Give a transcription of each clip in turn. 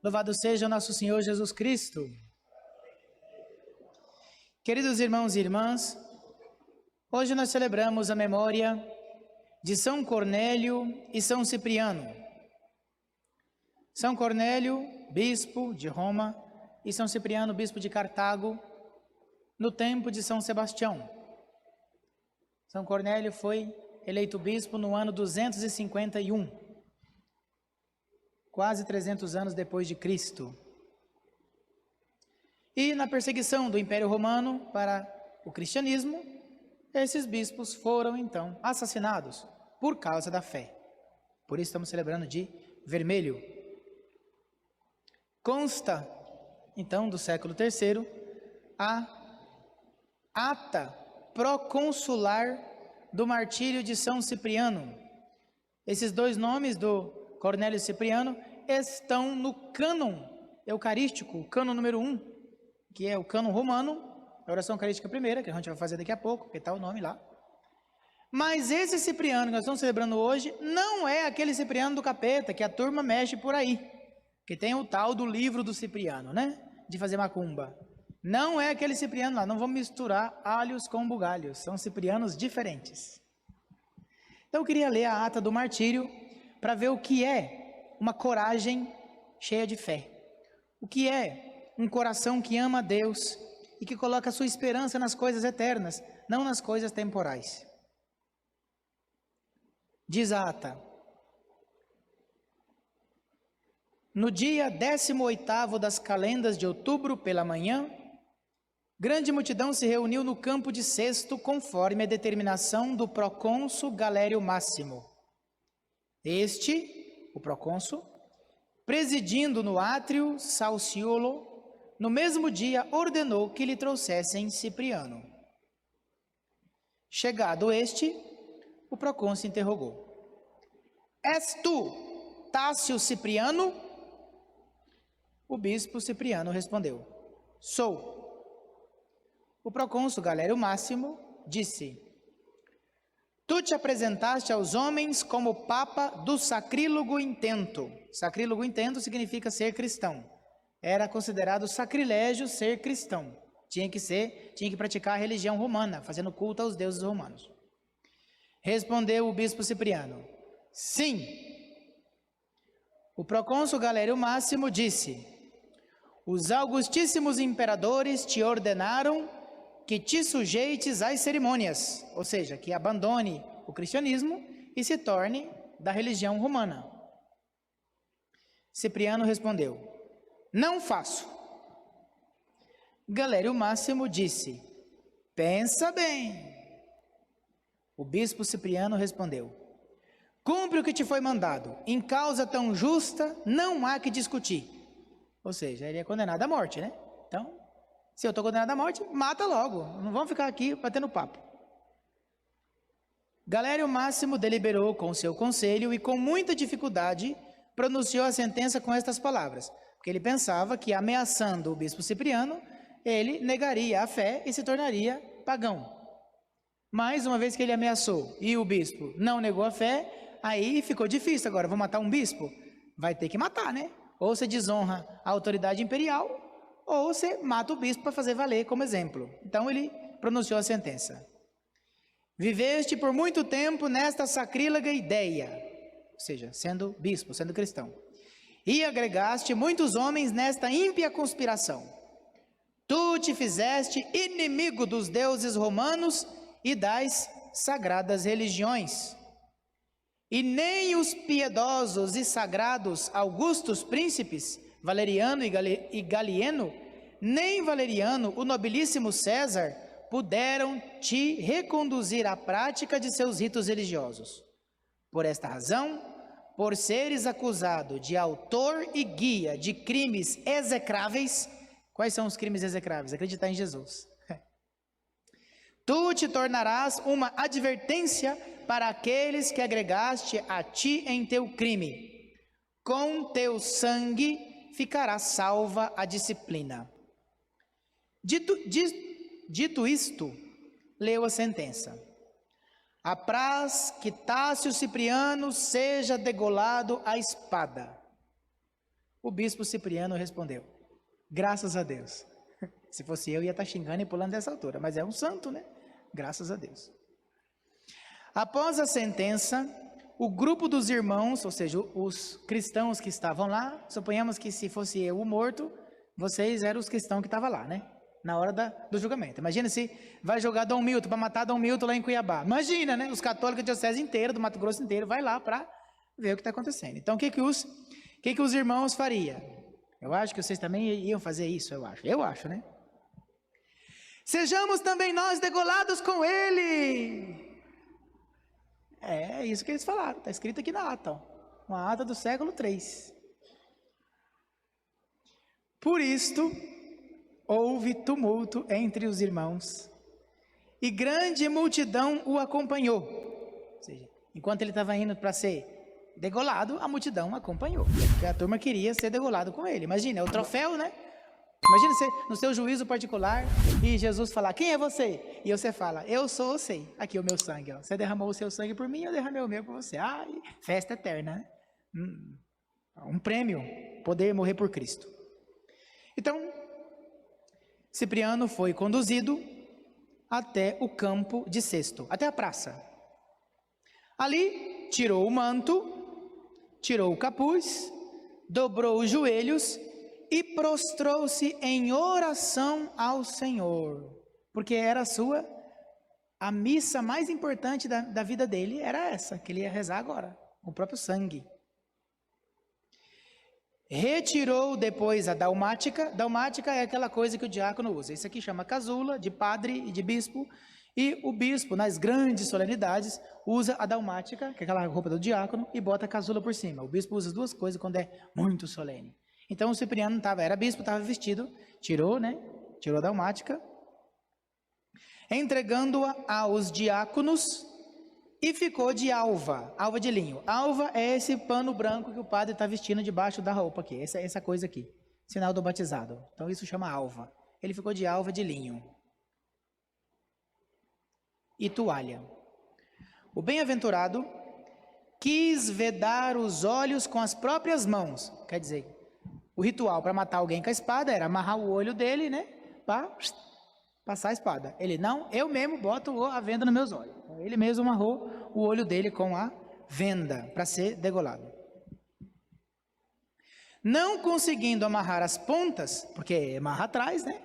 Louvado seja o nosso Senhor Jesus Cristo. Queridos irmãos e irmãs, hoje nós celebramos a memória de São Cornélio e São Cipriano. São Cornélio, bispo de Roma, e São Cipriano, bispo de Cartago, no tempo de São Sebastião. São Cornélio foi eleito bispo no ano 251, quase 300 anos depois de Cristo. E na perseguição do Império Romano para o cristianismo, esses bispos foram então assassinados por causa da fé. Por isso estamos celebrando de vermelho. Consta, então, do século III, a ata proconsular do martírio de São Cipriano. Esses dois nomes do Cornélio e Cipriano estão no cânon eucarístico, o cânon número 1, que é o cânon romano, a oração eucarística primeira, que a gente vai fazer daqui a pouco, que está o nome lá. Mas esse Cipriano que nós estamos celebrando hoje não é aquele Cipriano do capeta que a turma mexe por aí, que tem o tal do livro do Cipriano, né? De fazer macumba. Não é aquele Cipriano lá, não vamos misturar alhos com bugalhos, são Ciprianos diferentes. Então eu queria ler a ata do martírio para ver o que é uma coragem cheia de fé. O que é um coração que ama a Deus e que coloca a sua esperança nas coisas eternas, não nas coisas temporais. Diz a ata: no dia 18º das calendas de outubro pela manhã, grande multidão se reuniu no campo de Cesto, conforme a determinação do procônsul Galério Máximo. Este, o procônsul, presidindo no átrio Salciolo, no mesmo dia ordenou que lhe trouxessem Cipriano. Chegado este, o procônsul interrogou: és tu, Tácio Cipriano? O bispo Cipriano respondeu: sou. O procônsul Galério Máximo disse: tu te apresentaste aos homens como papa do sacrílego intento. Sacrílego intento significa ser cristão. Era considerado sacrilégio ser cristão. Tinha que praticar a religião romana, fazendo culto aos deuses romanos. Respondeu o bispo Cipriano: sim. O procônsul Galério Máximo disse: os augustíssimos imperadores te ordenaram que te sujeites às cerimônias, ou seja, que abandone o cristianismo e se torne da religião romana. Cipriano respondeu: não faço. Galério Máximo disse: pensa bem. O bispo Cipriano respondeu: cumpre o que te foi mandado, em causa tão justa não há que discutir. Ou seja, ele é condenado à morte, né? Então, se eu estou condenado à morte, mata logo, não vamos ficar aqui batendo papo. Galério Máximo deliberou com seu conselho e com muita dificuldade pronunciou a sentença com estas palavras, porque ele pensava que ameaçando o bispo Cipriano, ele negaria a fé e se tornaria pagão. Mas uma vez que ele ameaçou e o bispo não negou a fé, aí ficou difícil agora, vou matar um bispo? Vai ter que matar, né? Ou você desonra a autoridade imperial, ou você mata o bispo para fazer valer como exemplo. Então ele pronunciou a sentença: viveste por muito tempo nesta sacrílega ideia, ou seja, sendo bispo, sendo cristão, e agregaste muitos homens nesta ímpia conspiração. Tu te fizeste inimigo dos deuses romanos e das sagradas religiões. E nem os piedosos e sagrados augustos príncipes, Valeriano e Galieno, nem Valeriano, o nobilíssimo César, puderam te reconduzir à prática de seus ritos religiosos. Por esta razão, por seres acusado de autor e guia de crimes execráveis. Quais são os crimes execráveis? Acreditar em Jesus. Tu te tornarás uma advertência para aqueles que agregaste a ti em teu crime. Com teu sangue ficará salva a disciplina. Dito isto, leu a sentença: apraz que Tácio Cipriano seja degolado à espada. O bispo Cipriano respondeu: graças a Deus. Se fosse eu, ia estar xingando e pulando dessa altura, mas é um santo, né? Graças a Deus. Após a sentença, o grupo dos irmãos, ou seja, os cristãos que estavam lá, suponhamos que se fosse eu o morto, vocês eram os cristãos que estavam lá, né? Na hora do julgamento. Imagina se vai jogar Dom Milton, para matar Dom Milton lá em Cuiabá. Imagina, né? Os católicos da diocese inteira, do Mato Grosso inteiro, vai lá para ver o que está acontecendo. Então, o que os irmãos fariam? Eu acho que vocês também iam fazer isso, eu acho. Eu acho, né? Sejamos também nós degolados com ele. É isso que eles falaram, está escrito aqui na ata, ó. Uma ata do século III. Por isto, houve tumulto entre os irmãos, e grande multidão o acompanhou. Ou seja, enquanto ele estava indo para ser degolado, a multidão acompanhou, porque a turma queria ser degolado com ele. Imagina, é o troféu, né? Imagina você no seu juízo particular e Jesus falar: quem é você? E você fala: eu sou você, aqui o meu sangue, ó. Você derramou o seu sangue por mim, eu derramei o meu por você. Ai, festa eterna, né? Um prêmio, poder morrer por Cristo. Então, Cipriano foi conduzido até o campo de Sesto, até a praça. Ali, tirou o manto, tirou o capuz, dobrou os joelhos e prostrou-se em oração ao Senhor, porque era a missa mais importante da vida dele, era essa, que ele ia rezar agora, com o próprio sangue. Retirou depois a dalmática. Dalmática é aquela coisa que o diácono usa. Isso aqui chama casula, de padre e de bispo. E o bispo, nas grandes solenidades, usa a dalmática, que é aquela roupa do diácono, e bota a casula por cima. O bispo usa as duas coisas quando é muito solene. Então o Cipriano era bispo, estava vestido, tirou, né? Tirou a dalmática, entregando-a aos diáconos, e ficou de alva de linho. Alva é esse pano branco que o padre está vestindo debaixo da roupa aqui, essa coisa aqui, sinal do batizado. Então isso chama alva. Ele ficou de alva de linho e toalha. O bem-aventurado quis vedar os olhos com as próprias mãos. Quer dizer, o ritual para matar alguém com a espada era amarrar o olho dele, né? Para passar a espada. Ele: não, eu mesmo boto a venda nos meus olhos. Ele mesmo amarrou o olho dele com a venda para ser degolado. Não conseguindo amarrar as pontas, porque amarra atrás, né?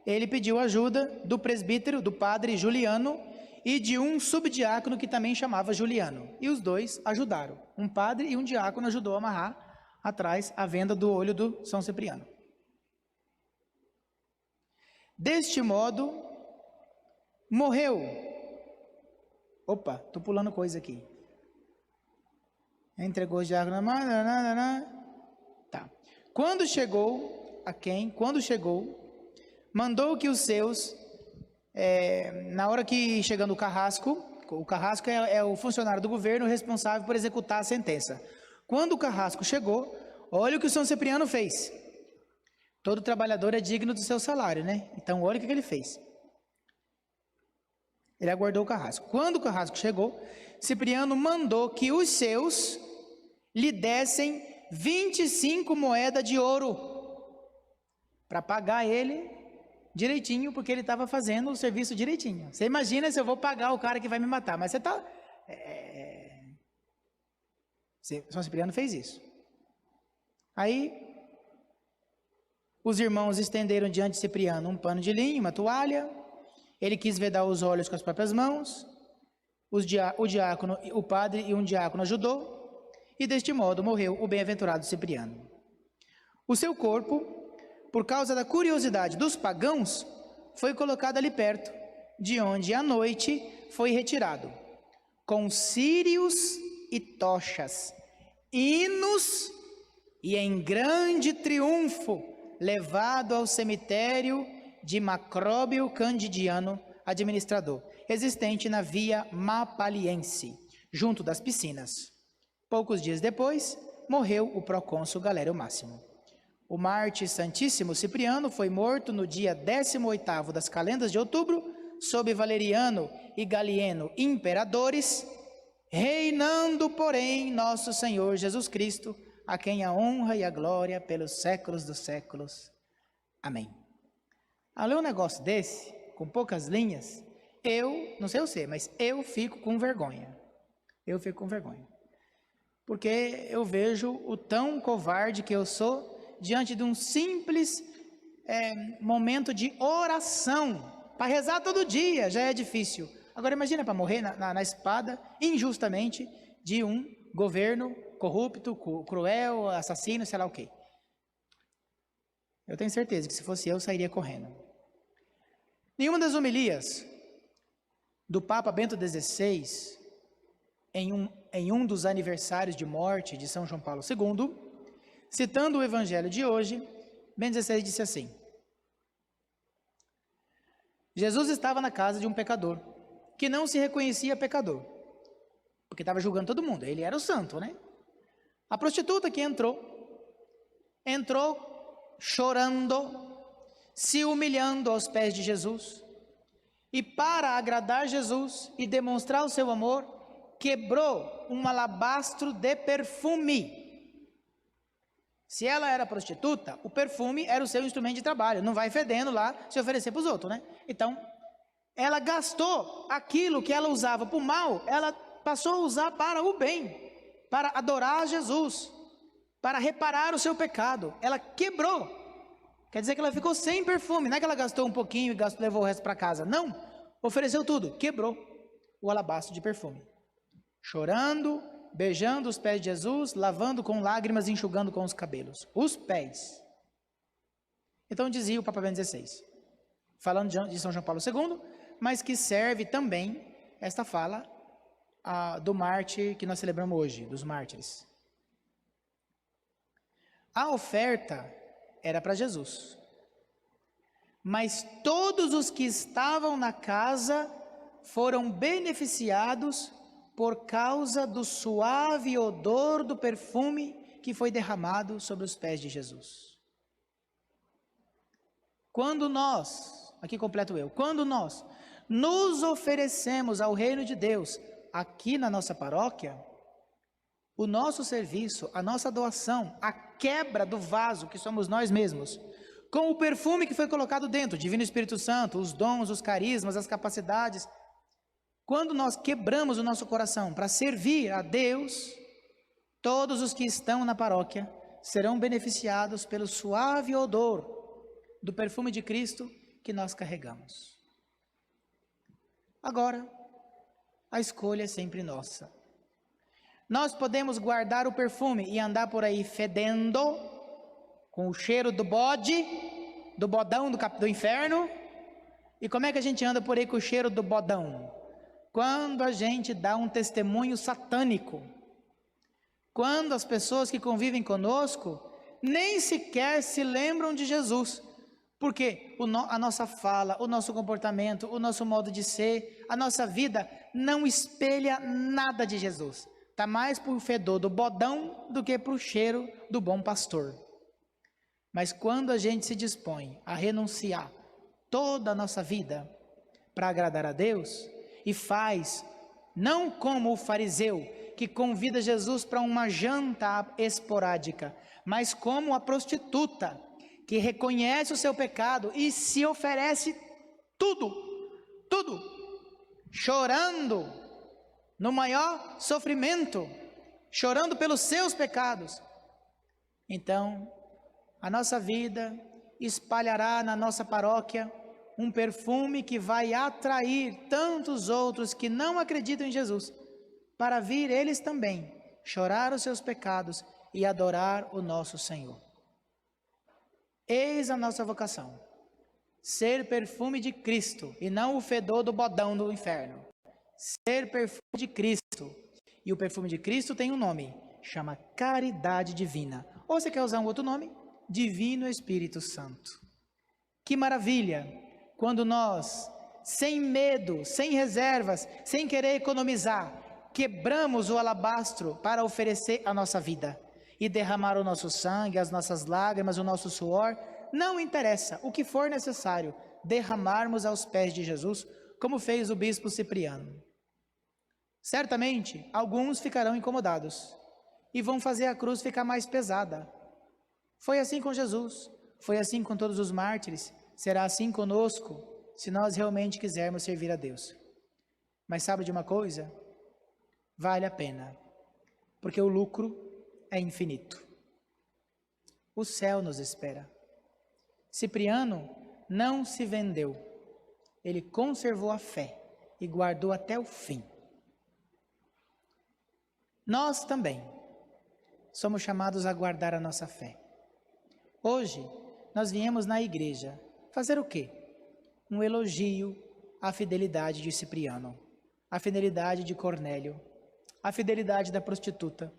Ele pediu ajuda do presbítero, do padre Juliano, e de um subdiácono que também chamava Juliano. E os dois ajudaram. Um padre e um diácono ajudou a amarrar atrás a venda do olho do São Cipriano. Deste modo, morreu. Opa, estou pulando coisa aqui. Entregou os diáconos. Tá. Quando chegou, mandou que os seus, na hora que chegando o carrasco é o funcionário do governo responsável por executar a sentença. Quando o carrasco chegou, olha o que o São Cipriano fez. Todo trabalhador é digno do seu salário, né? Então, olha o que ele fez. Ele aguardou o carrasco. Quando o carrasco chegou, Cipriano mandou que os seus lhe dessem 25 moedas de ouro para pagar ele direitinho, porque ele estava fazendo o serviço direitinho. Você imagina se eu vou pagar o cara que vai me matar, mas você está... São Cipriano fez isso. Aí, os irmãos estenderam diante de Cipriano um pano de linho, uma toalha. Ele quis vedar os olhos com as próprias mãos. O diácono, o padre e um diácono ajudou. E deste modo morreu o bem-aventurado Cipriano. O seu corpo, por causa da curiosidade dos pagãos, foi colocado ali perto, de onde à noite foi retirado, com círios e tochas, hinos, e em grande triunfo, levado ao cemitério de Macróbio Candidiano, administrador, existente na via Mapaliense, junto das piscinas. Poucos dias depois, morreu o procônsul Galério Máximo. O mártir Santíssimo Cipriano foi morto no dia 18º das calendas de outubro, sob Valeriano e Galieno imperadores, reinando, porém, nosso Senhor Jesus Cristo, a quem a honra e a glória pelos séculos dos séculos. Amém. Ao ler um negócio desse, com poucas linhas, não sei você, mas eu fico com vergonha. Eu fico com vergonha. Porque eu vejo o tão covarde que eu sou diante de um simples momento de oração. Para rezar todo dia já é difícil. Agora imagina para morrer na espada, injustamente, de um governo corrupto, cruel, assassino, sei lá o quê. Eu tenho certeza que se fosse eu, sairia correndo. Nenhuma das homilias do Papa Bento XVI, em um dos aniversários de morte de São João Paulo II, citando o evangelho de hoje, Bento XVI disse assim: Jesus estava na casa de um pecador, que não se reconhecia pecador, porque estava julgando todo mundo, ele era o santo, né? A prostituta que entrou chorando, se humilhando aos pés de Jesus, e para agradar Jesus e demonstrar o seu amor, quebrou um alabastro de perfume. Se ela era prostituta, o perfume era o seu instrumento de trabalho, não vai fedendo lá se oferecer para os outros, né? Então, ela gastou aquilo que ela usava para o mal, ela passou a usar para o bem, para adorar Jesus, para reparar o seu pecado. Ela quebrou, quer dizer que ela ficou sem perfume, não é que ela gastou um pouquinho e levou o resto para casa, não, ofereceu tudo, quebrou o alabastro de perfume, chorando, beijando os pés de Jesus, lavando com lágrimas e enxugando com os cabelos, os pés. Então dizia o Papa Bento XVI, falando de São João Paulo II, mas que serve também esta fala do mártir que nós celebramos hoje, dos mártires. A oferta era para Jesus, mas todos os que estavam na casa foram beneficiados por causa do suave odor do perfume que foi derramado sobre os pés de Jesus. Quando nós, aqui completo eu, quando nós nos oferecemos ao reino de Deus aqui na nossa paróquia, o nosso serviço, a nossa doação, a quebra do vaso que somos nós mesmos, com o perfume que foi colocado dentro, Divino Espírito Santo, os dons, os carismas, as capacidades, quando nós quebramos o nosso coração para servir a Deus, todos os que estão na paróquia serão beneficiados pelo suave odor do perfume de Cristo que nós carregamos. Agora, a escolha é sempre nossa. Nós podemos guardar o perfume e andar por aí fedendo, com o cheiro do bode, do bodão do inferno. E como é que a gente anda por aí com o cheiro do bodão? Quando a gente dá um testemunho satânico. Quando as pessoas que convivem conosco nem sequer se lembram de Jesus. Porque a nossa fala, o nosso comportamento, o nosso modo de ser, a nossa vida não espelha nada de Jesus. Está mais para o fedor do bodão do que para o cheiro do bom pastor. Mas quando a gente se dispõe a renunciar toda a nossa vida para agradar a Deus, e faz, não como o fariseu que convida Jesus para uma janta esporádica, mas como a prostituta que reconhece o seu pecado e se oferece tudo, chorando no maior sofrimento, chorando pelos seus pecados. Então, a nossa vida espalhará na nossa paróquia um perfume que vai atrair tantos outros que não acreditam em Jesus, para vir eles também chorar os seus pecados e adorar o nosso Senhor. Eis a nossa vocação, ser perfume de Cristo e não o fedor do bodão do inferno. Ser perfume de Cristo, e o perfume de Cristo tem um nome, chama caridade divina. Ou você quer usar um outro nome? Divino Espírito Santo. Que maravilha, quando nós, sem medo, sem reservas, sem querer economizar, quebramos o alabastro para oferecer a nossa vida e derramar o nosso sangue, as nossas lágrimas, o nosso suor, não interessa, o que for necessário, derramarmos aos pés de Jesus, como fez o bispo Cipriano. Certamente, alguns ficarão incomodados e vão fazer a cruz ficar mais pesada. Foi assim com Jesus, foi assim com todos os mártires, será assim conosco, se nós realmente quisermos servir a Deus. Mas sabe de uma coisa? Vale a pena, porque o lucro é infinito. O céu nos espera. Cipriano não se vendeu, ele conservou a fé e guardou até o fim. Nós também somos chamados a guardar a nossa fé. Hoje, nós viemos na igreja fazer o quê? Um elogio à fidelidade de Cipriano, à fidelidade de Cornélio, à fidelidade da prostituta.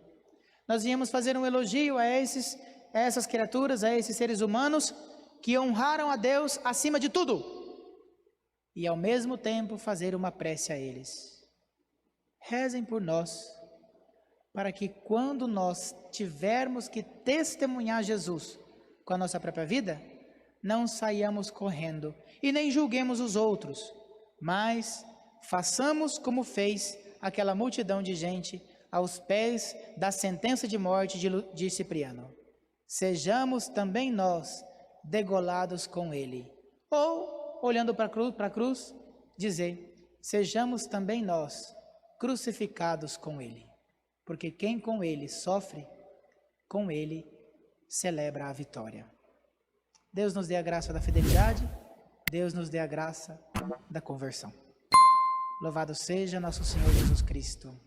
Nós viemos fazer um elogio a essas criaturas, a esses seres humanos que honraram a Deus acima de tudo. E ao mesmo tempo fazer uma prece a eles. Rezem por nós, para que quando nós tivermos que testemunhar Jesus com a nossa própria vida, não saiamos correndo e nem julguemos os outros, mas façamos como fez aquela multidão de gente aos pés da sentença de morte de Cipriano. Sejamos também nós degolados com ele. Ou, olhando para a cruz, dizer, sejamos também nós crucificados com ele. Porque quem com ele sofre, com ele celebra a vitória. Deus nos dê a graça da fidelidade, Deus nos dê a graça da conversão. Louvado seja nosso Senhor Jesus Cristo.